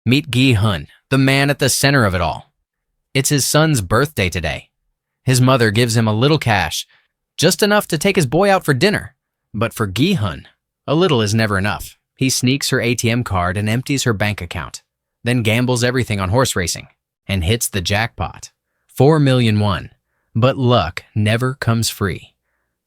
Meet gi-hun, the man at the center of it all. It's his son's birthday today. His mother gives him a little cash, just enough to take his boy out for dinner. But for gi-hun, a little is never enough. He sneaks her ATM card and empties her bank account, then gambles everything on horse racing and hits the jackpot. 4 million won. But luck never comes free.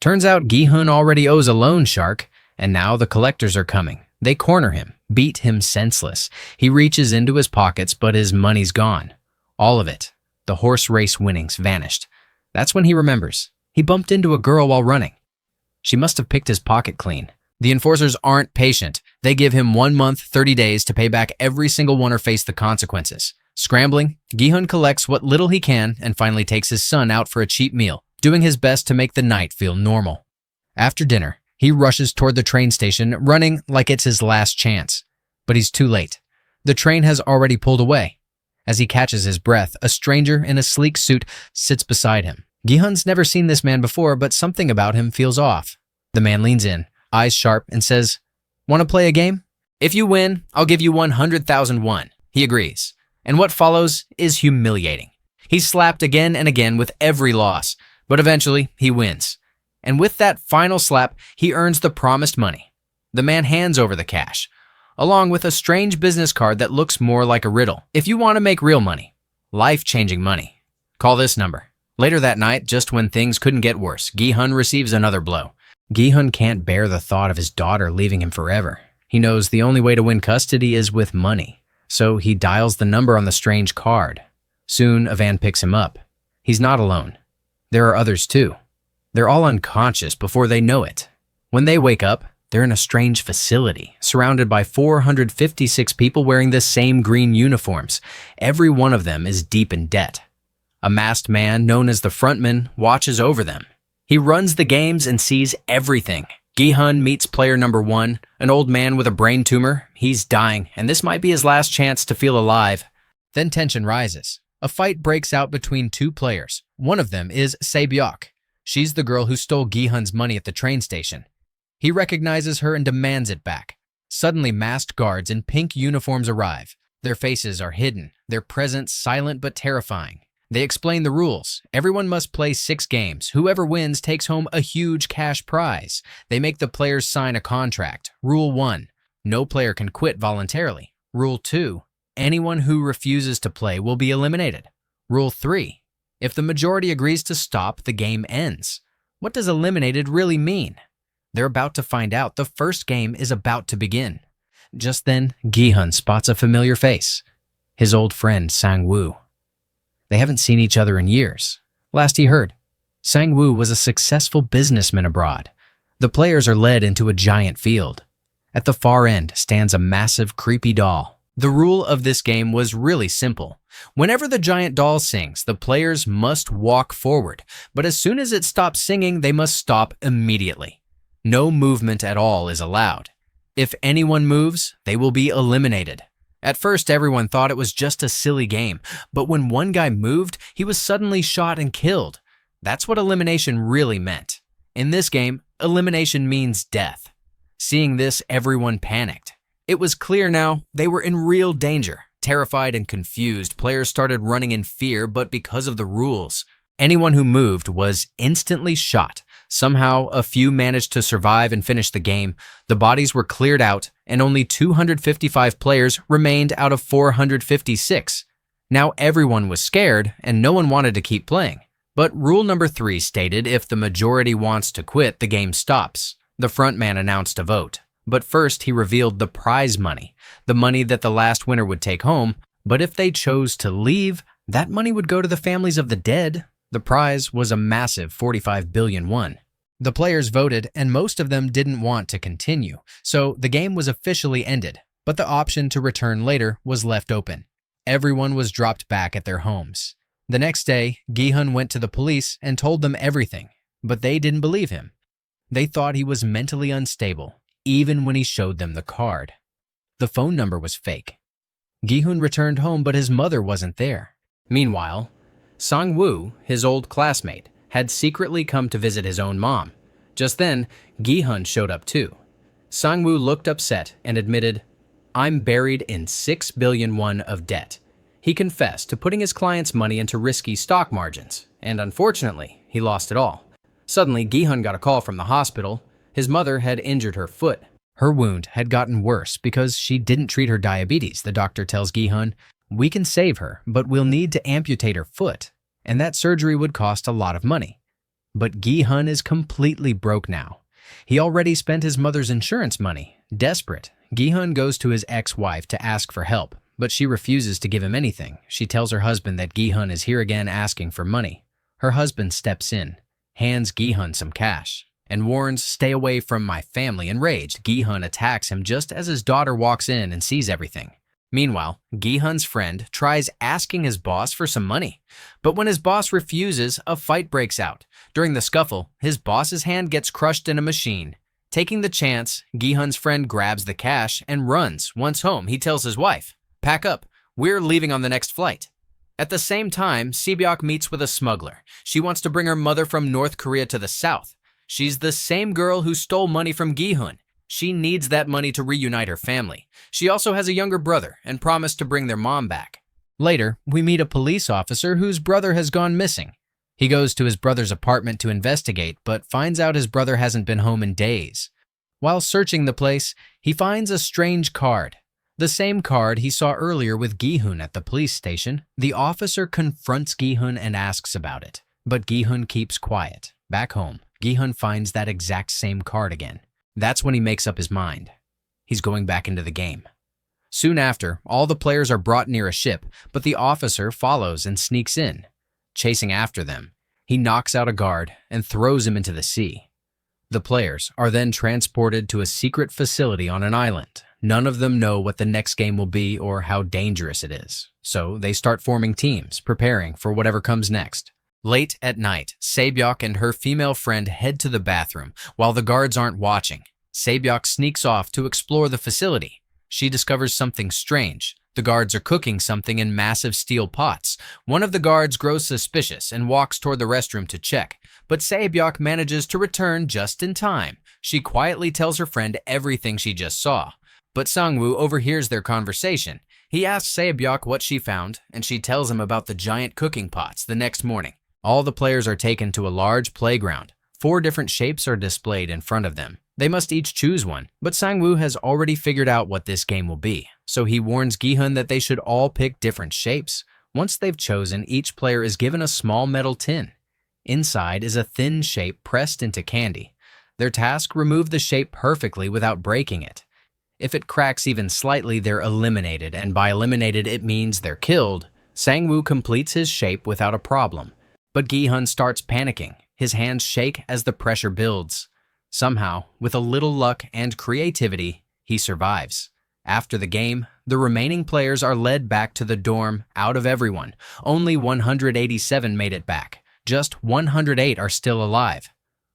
Turns out gi-hun already owes a loan shark, and now the collectors are coming. They corner him, beat him senseless. He reaches into his pockets, but his money's gone. All of it. The horse race winnings vanished. That's when he remembers. He bumped into a girl while running. She must have picked his pocket clean. The enforcers aren't patient. They give him 1 month, 30 days to pay back every single one or face the consequences. Scrambling, gi-hun collects what little he can and finally takes his son out for a cheap meal, doing his best to make the night feel normal. After dinner, he rushes toward the train station, running like it's his last chance. But he's too late. The train has already pulled away. As he catches his breath, a stranger in a sleek suit sits beside him. Gi-hun's never seen this man before, but something about him feels off. The man leans in, eyes sharp, and says, "Want to play a game? If you win, I'll give you 100,000 won." He agrees. And what follows is humiliating. He's slapped again and again with every loss, but eventually he wins. And with that final slap, he earns the promised money. The man hands over the cash, along with a strange business card that looks more like a riddle. If you want to make real money, life-changing money, call this number. Later that night, just when things couldn't get worse, gi-hun receives another blow. Gi-hun can't bear the thought of his daughter leaving him forever. He knows the only way to win custody is with money. So he dials the number on the strange card. Soon, a van picks him up. He's not alone. There are others too. They're all unconscious before they know it. When they wake up, they're in a strange facility, surrounded by 456 people wearing the same green uniforms. Every one of them is deep in debt. A masked man, known as the frontman, watches over them. He runs the games and sees everything. Gi-hun meets player number 1, an old man with a brain tumor. He's dying, and this might be his last chance to feel alive. Then tension rises. A fight breaks out between 2 players. One of them is Se-byok. She's the girl who stole gi-hun's money at the train station. He recognizes her and demands it back. Suddenly, masked guards in pink uniforms arrive. Their faces are hidden, their presence silent but terrifying. They explain the rules. Everyone must play 6 games. Whoever wins takes home a huge cash prize. They make the players sign a contract. Rule 1, no player can quit voluntarily. Rule 2, anyone who refuses to play will be eliminated. Rule 3, if the majority agrees to stop, the game ends. What does eliminated really mean? They're about to find out. The first game is about to begin. Just then, gi-hun spots a familiar face. His old friend, Sang-woo. They haven't seen each other in years. Last he heard, Sang-woo was a successful businessman abroad. The players are led into a giant field. At the far end stands a massive, creepy doll. The rule of this game was really simple. Whenever the giant doll sings, the players must walk forward, but as soon as it stops singing, they must stop immediately. No movement at all is allowed. If anyone moves, they will be eliminated. At first, everyone thought it was just a silly game, but when one guy moved, he was suddenly shot and killed. That's what elimination really meant. In this game, elimination means death. Seeing this, everyone panicked. It was clear now they were in real danger. Terrified and confused, players started running in fear, but because of the rules, anyone who moved was instantly shot. Somehow, a few managed to survive and finish the game. The bodies were cleared out, and only 255 players remained out of 456. Now everyone was scared, and no one wanted to keep playing. But rule number 3 stated if the majority wants to quit, the game stops. The frontman announced a vote. But first, he revealed the prize money, the money that the last winner would take home. But if they chose to leave, that money would go to the families of the dead. The prize was a massive 45 billion won. The players voted, and most of them didn't want to continue, so the game was officially ended, but the option to return later was left open. Everyone was dropped back at their homes. The next day, gi-hun went to the police and told them everything, but they didn't believe him. They thought he was mentally unstable, even when he showed them the card. The phone number was fake. Gi-hun returned home, but his mother wasn't there. Meanwhile, Sang-woo, his old classmate, had secretly come to visit his own mom. Just then, gi-hun showed up too. Sang-woo looked upset and admitted, "I'm buried in 6 billion won of debt." He confessed to putting his client's money into risky stock margins, and unfortunately, he lost it all. Suddenly, Gi-hun got a call from the hospital. His mother had injured her foot. Her wound had gotten worse because she didn't treat her diabetes. The doctor tells Gi-hun, "We can save her, but we'll need to amputate her foot, and that surgery would cost a lot of money." But Gi-hun is completely broke now. He already spent his mother's insurance money. Desperate, Gi-hun goes to his ex-wife to ask for help, but she refuses to give him anything. She tells her husband that Gi-hun is here again asking for money. Her husband steps in, hands Gi-hun some cash, and warns, "Stay away from my family." Enraged, Gi-hun attacks him just as his daughter walks in and sees everything. Meanwhile, Gi-hun's friend tries asking his boss for some money, but when his boss refuses, a fight breaks out. During the scuffle, his boss's hand gets crushed in a machine. Taking the chance, Gi-hun's friend grabs the cash and runs. Once home, he tells his wife, "Pack up, we're leaving on the next flight." At the same time, Si-byuk meets with a smuggler. She wants to bring her mother from North Korea to the south. She's the same girl who stole money from Gi-hun. She needs that money to reunite her family. She also has a younger brother and promised to bring their mom back. Later, we meet a police officer whose brother has gone missing. He goes to his brother's apartment to investigate, but finds out his brother hasn't been home in days. While searching the place, he finds a strange card. The same card he saw earlier with Gi-hun at the police station. The officer confronts Gi-hun and asks about it, but Gi-hun keeps quiet. Back home, Gi-hun finds that exact same card again. That's when he makes up his mind. He's going back into the game. Soon after, all the players are brought near a ship, but the officer follows and sneaks in. Chasing after them, he knocks out a guard and throws him into the sea. The players are then transported to a secret facility on an island. None of them know what the next game will be or how dangerous it is, so they start forming teams, preparing for whatever comes next. Late at night, Si-byuk and her female friend head to the bathroom while the guards aren't watching. Si-byuk sneaks off to explore the facility. She discovers something strange. The guards are cooking something in massive steel pots. One of the guards grows suspicious and walks toward the restroom to check, but Si-byuk manages to return just in time. She quietly tells her friend everything she just saw, but Sang-woo overhears their conversation. He asks Si-byuk what she found, and she tells him about the giant cooking pots. The next morning, all the players are taken to a large playground. 4 different shapes are displayed in front of them. They must each choose one, but Sang-woo has already figured out what this game will be, so he warns Gi-hun that they should all pick different shapes. Once they've chosen, each player is given a small metal tin. Inside is a thin shape pressed into candy. Their task: remove the shape perfectly without breaking it. If it cracks even slightly, they're eliminated, and by eliminated it means they're killed. Sang-woo completes his shape without a problem. But Gi-hun starts panicking. His hands shake as the pressure builds. Somehow, with a little luck and creativity, he survives. After the game, the remaining players are led back to the dorm. Out of everyone, only 187 made it back. Just 108 are still alive.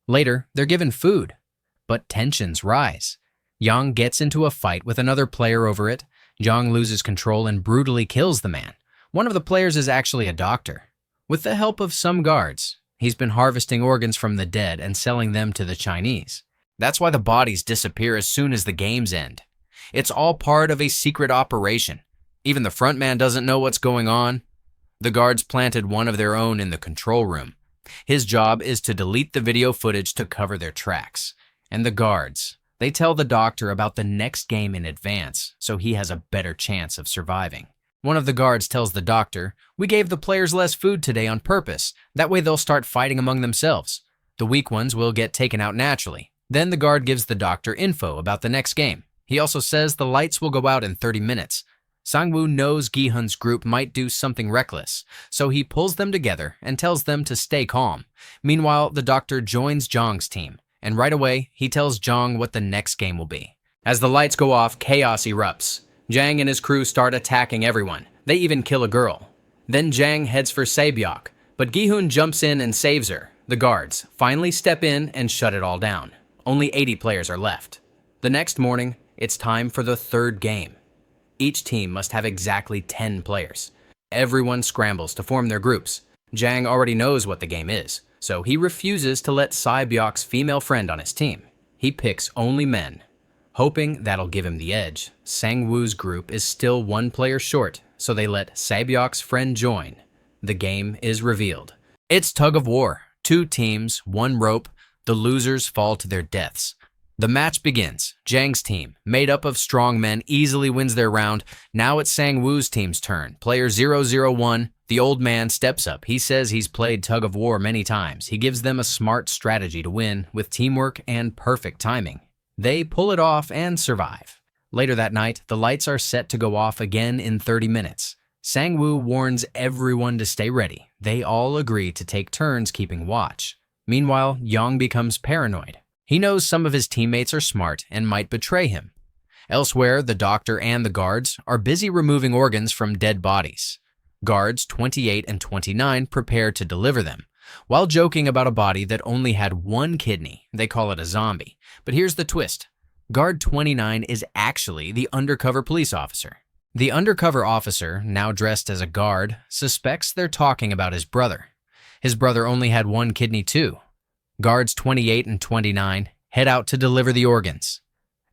Later, they're given food. But tensions rise. Yang gets into a fight with another player over it. Jong loses control and brutally kills the man. One of the players is actually a doctor. With the help of some guards, he's been harvesting organs from the dead and selling them to the Chinese. That's why the bodies disappear as soon as the games end. It's all part of a secret operation. Even the front man doesn't know what's going on. The guards planted one of their own in the control room. His job is to delete the video footage to cover their tracks. And the guards, they tell the doctor about the next game in advance, so he has a better chance of surviving. One of the guards tells the doctor, "We gave the players less food today on purpose. That way they'll start fighting among themselves. The weak ones will get taken out naturally." Then the guard gives the doctor info about the next game. He also says the lights will go out in 30 minutes. Sang-woo knows Gi-hun's group might do something reckless, so he pulls them together and tells them to stay calm. Meanwhile, the doctor joins Jong's team, and right away, he tells Jong what the next game will be. As the lights go off, chaos erupts. Jang and his crew start attacking everyone. They even kill a girl. Then Jang heads for Si-byuk, but Gi-hun jumps in and saves her. The guards finally step in and shut it all down. Only 80 players are left. The next morning, it's time for the third game. Each team must have exactly 10 players. Everyone scrambles to form their groups. Jang already knows what the game is, so he refuses to let Si-byuk's female friend on his team. He picks only men. Hoping that'll give him the edge, Sang-woo's group is still one player short, so they let Sae-byok's friend join. The game is revealed. It's tug of war. 2 teams, 1 rope. The losers fall to their deaths. The match begins. Jang's team, made up of strong men, easily wins their round. Now it's Sang-woo's team's turn. Player 001, the old man, steps up. He says he's played tug of war many times. He gives them a smart strategy to win with teamwork and perfect timing. They pull it off and survive. Later that night, the lights are set to go off again in 30 minutes. Sang-woo warns everyone to stay ready. They all agree to take turns keeping watch. Meanwhile, Young becomes paranoid. He knows some of his teammates are smart and might betray him. Elsewhere, the doctor and the guards are busy removing organs from dead bodies. Guards 28 and 29 prepare to deliver them. While joking about a body that only had 1 kidney, they call it a zombie. But here's the twist. Guard 29 is actually the undercover police officer. The undercover officer, now dressed as a guard, suspects they're talking about his brother. His brother only had 1 kidney too. Guards 28 and 29 head out to deliver the organs.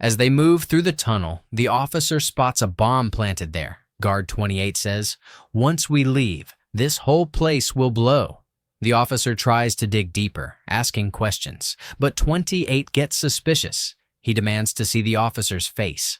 As they move through the tunnel, the officer spots a bomb planted there. Guard 28 says, "Once we leave, this whole place will blow." The officer tries to dig deeper, asking questions, but 28 gets suspicious. He demands to see the officer's face.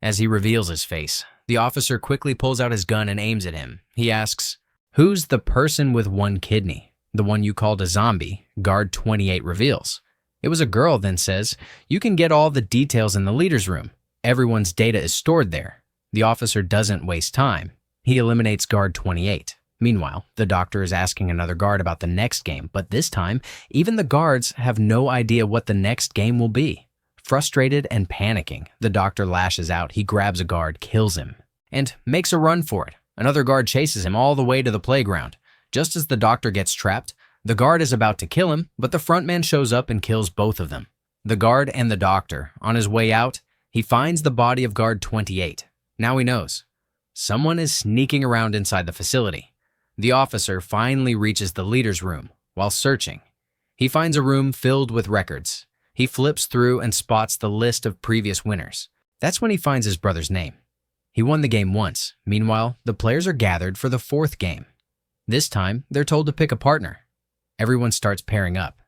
As he reveals his face, the officer quickly pulls out his gun and aims at him. He asks, "Who's the person with 1 kidney? The one you called a zombie?" Guard 28 reveals. It was a girl, then says, "You can get all the details in the leader's room. Everyone's data is stored there." The officer doesn't waste time. He eliminates Guard 28. Meanwhile, the doctor is asking another guard about the next game, but this time, even the guards have no idea what the next game will be. Frustrated and panicking, the doctor lashes out. He grabs a guard, kills him, and makes a run for it. Another guard chases him all the way to the playground. Just as the doctor gets trapped, the guard is about to kill him, but the frontman shows up and kills both of them. The guard and the doctor, on his way out, he finds the body of guard 28. Now he knows. Someone is sneaking around inside the facility. The officer finally reaches the leader's room. While searching, he finds a room filled with records. He flips through and spots the list of previous winners. That's when he finds his brother's name. He won the game once. Meanwhile, the players are gathered for the 4th game. This time, they're told to pick a partner. Everyone starts pairing up.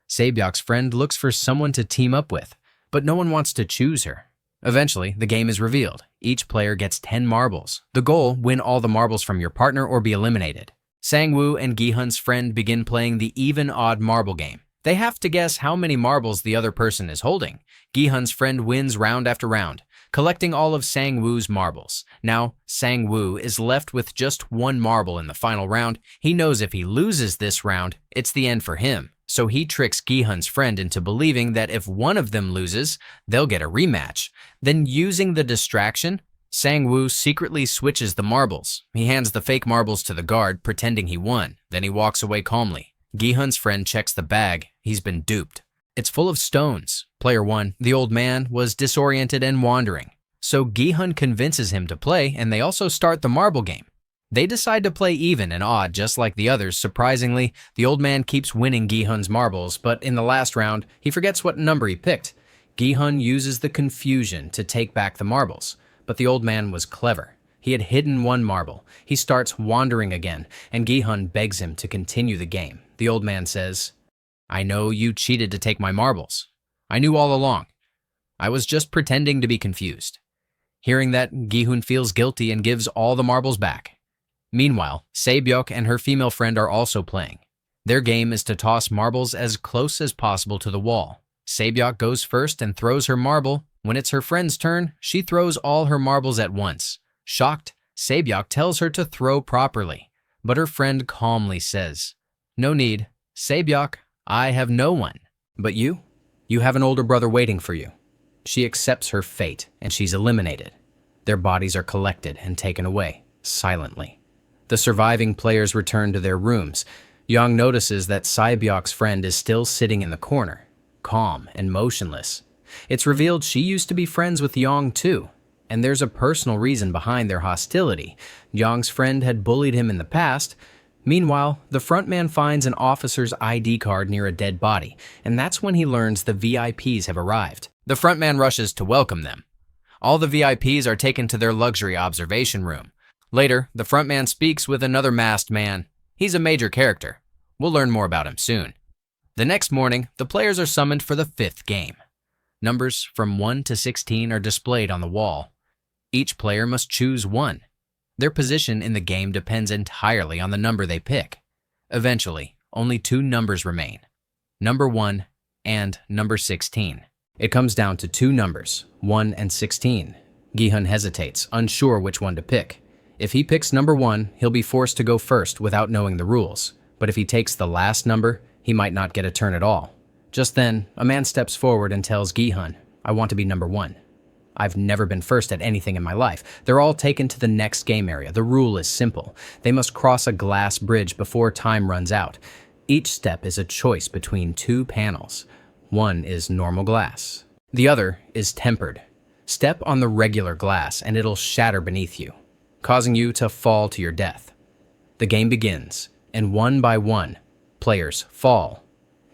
Sae-byok's friend looks for someone to team up with, but no one wants to choose her. Eventually, the game is revealed. Each player gets 10 marbles. The goal, win all the marbles from your partner or be eliminated. Sang-woo and gi-hun's friend begin playing the even-odd marble game. They have to guess how many marbles the other person is holding. Gi-hun's friend wins round after round, collecting all of Sang-woo's marbles. Now, Sang-woo is left with just 1 marble in the final round. He knows if he loses this round, it's the end for him. So he tricks gi-hun's friend into believing that if one of them loses, they'll get a rematch. Then, using the distraction, Sang-woo secretly switches the marbles. He hands the fake marbles to the guard, pretending he won. Then he walks away calmly. Gi-hun's friend checks the bag. He's been duped. It's full of stones. Player 1, the old man, was disoriented and wandering. So gi-hun convinces him to play, and they also start the marble game. They decide to play even and odd just like the others. Surprisingly, the old man keeps winning gi-hun's marbles, but in the last round, he forgets what number he picked. Gi-hun uses the confusion to take back the marbles, but the old man was clever. He had hidden 1 marble. He starts wandering again, and gi-hun begs him to continue the game. The old man says, "I know you cheated to take my marbles. I knew all along. I was just pretending to be confused." Hearing that, gi-hun feels guilty and gives all the marbles back. Meanwhile, Sae-byok and her female friend are also playing. Their game is to toss marbles as close as possible to the wall. Sae-byok goes first and throws her marble. When it's her friend's turn, she throws all her marbles at once. Shocked, Sae-byok tells her to throw properly, but her friend calmly says, "No need. Sae-byok, I have no one. But you? You have an older brother waiting for you." She accepts her fate, and she's eliminated. Their bodies are collected and taken away, silently. The surviving players return to their rooms. Young notices that Sae-byok's friend is still sitting in the corner, calm and motionless. It's revealed she used to be friends with Young too, and there's a personal reason behind their hostility. Young's friend had bullied him in the past. Meanwhile, the frontman finds an officer's ID card near a dead body, and that's when he learns the VIPs have arrived. The front man rushes to welcome them. All the VIPs are taken to their luxury observation room. Later, the front man speaks with another masked man. He's a major character. We'll learn more about him soon. The next morning, the players are summoned for the fifth game. Numbers from 1 to 16 are displayed on the wall. Each player must choose one. Their position in the game depends entirely on the number they pick. Eventually, only two numbers remain, number 1 and number 16. It comes down to two numbers, 1 and 16. Gi-hun hesitates, unsure which one to pick. If he picks number 1, he'll be forced to go first without knowing the rules. But if he takes the last number, he might not get a turn at all. Just then, a man steps forward and tells Gi-hun, "I want to be number 1. I've never been first at anything in my life." They're all taken to the next game area. The rule is simple. They must cross a glass bridge before time runs out. Each step is a choice between two panels. One is normal glass. The other is tempered. Step on the regular glass and it'll shatter beneath you, causing you to fall to your death. The game begins, and one by one, players fall.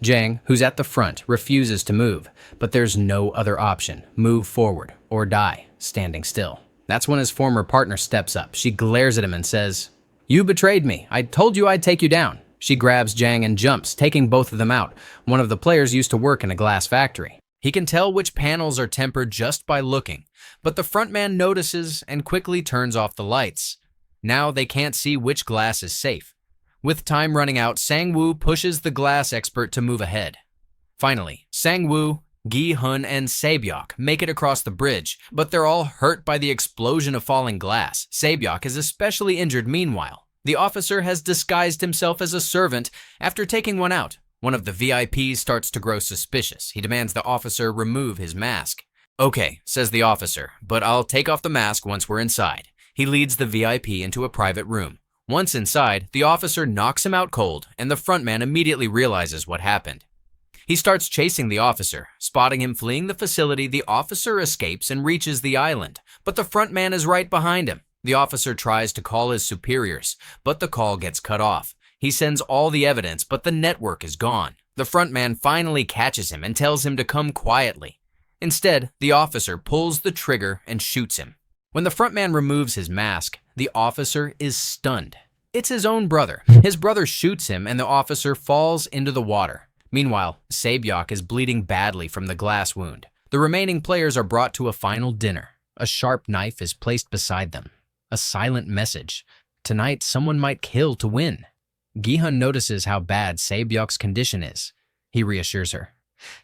Jang, who's at the front, refuses to move, but there's no other option. Move forward or die, standing still. That's when his former partner steps up. She glares at him and says, "You betrayed me. I told you I'd take you down." She grabs Jang and jumps, taking both of them out. One of the players used to work in a glass factory. He can tell which panels are tempered just by looking, but the front man notices and quickly turns off the lights. Now they can't see which glass is safe. With time running out, Sang-woo pushes the glass expert to move ahead. Finally, Sang-woo, Gi-hun, and Sae-byok make it across the bridge, but they're all hurt by the explosion of falling glass. Sae-byok is especially injured meanwhile. The officer has disguised himself as a servant after taking one out. One of the VIPs starts to grow suspicious. He demands the officer remove his mask. "Okay," says the officer, "but I'll take off the mask once we're inside." He leads the VIP into a private room. Once inside, the officer knocks him out cold, and the frontman immediately realizes what happened. He starts chasing the officer. Spotting him fleeing the facility, the officer escapes and reaches the island, but the frontman is right behind him. The officer tries to call his superiors, but the call gets cut off. He sends all the evidence, but the network is gone. The frontman finally catches him and tells him to come quietly. Instead, the officer pulls the trigger and shoots him. When the frontman removes his mask, the officer is stunned. It's his own brother. His brother shoots him and the officer falls into the water. Meanwhile, Sae-byok is bleeding badly from the glass wound. The remaining players are brought to a final dinner. A sharp knife is placed beside them. A silent message. Tonight, someone might kill to win. Gi-hun notices how bad Sae-byok's condition is. He reassures her,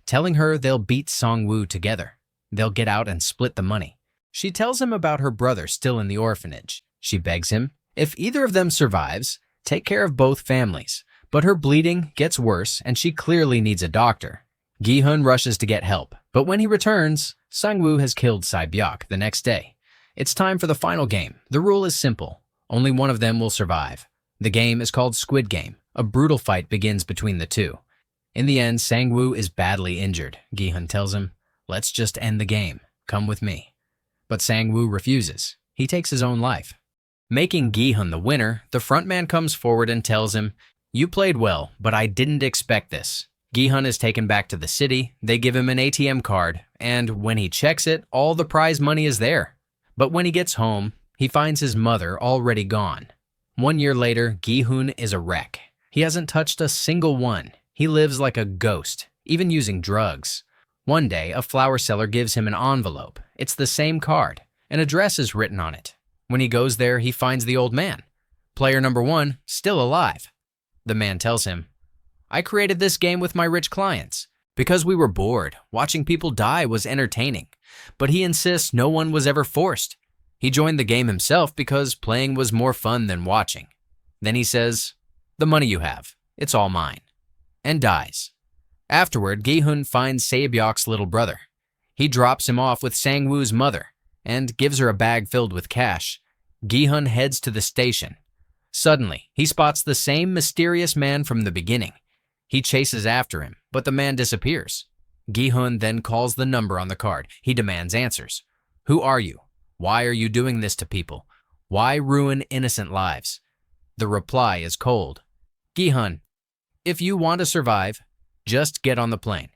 telling her they'll beat Sang-woo together. They'll get out and split the money. She tells him about her brother still in the orphanage. She begs him, if either of them survives, take care of both families. But her bleeding gets worse and she clearly needs a doctor. Gi-hun rushes to get help, but when he returns, Sang-woo has killed Sae-byok the next day. It's time for the final game. The rule is simple. Only one of them will survive. The game is called Squid Game. A brutal fight begins between the two. In the end, Sang-woo is badly injured. Gi-hun tells him, "Let's just end the game. Come with me." But Sang-woo refuses. He takes his own life. Making Gi-hun the winner, the frontman comes forward and tells him, "You played well, but I didn't expect this." Gi-hun is taken back to the city. They give him an ATM card, and when he checks it, all the prize money is there. But when he gets home, he finds his mother already gone. 1 year later, Gi-hun is a wreck. He hasn't touched a single one. He lives like a ghost, even using drugs. One day, a flower seller gives him an envelope. It's the same card. An address is written on it. When he goes there, he finds the old man. Player number 1, still alive. The man tells him, "I created this game with my rich clients. Because we were bored, watching people die was entertaining. But he insists no one was ever forced. He joined the game himself because playing was more fun than watching." Then he says, "The money you have, it's all mine," and dies. Afterward, Gi-hun finds Sae-byok's little brother. He drops him off with Sang-woo's mother and gives her a bag filled with cash. Gi-hun heads to the station. Suddenly, he spots the same mysterious man from the beginning. He chases after him, but the man disappears. Gi-hun then calls the number on the card. He demands answers. "Who are you? Why are you doing this to people? Why ruin innocent lives?" The reply is cold. "Gi-hun, if you want to survive, just get on the plane.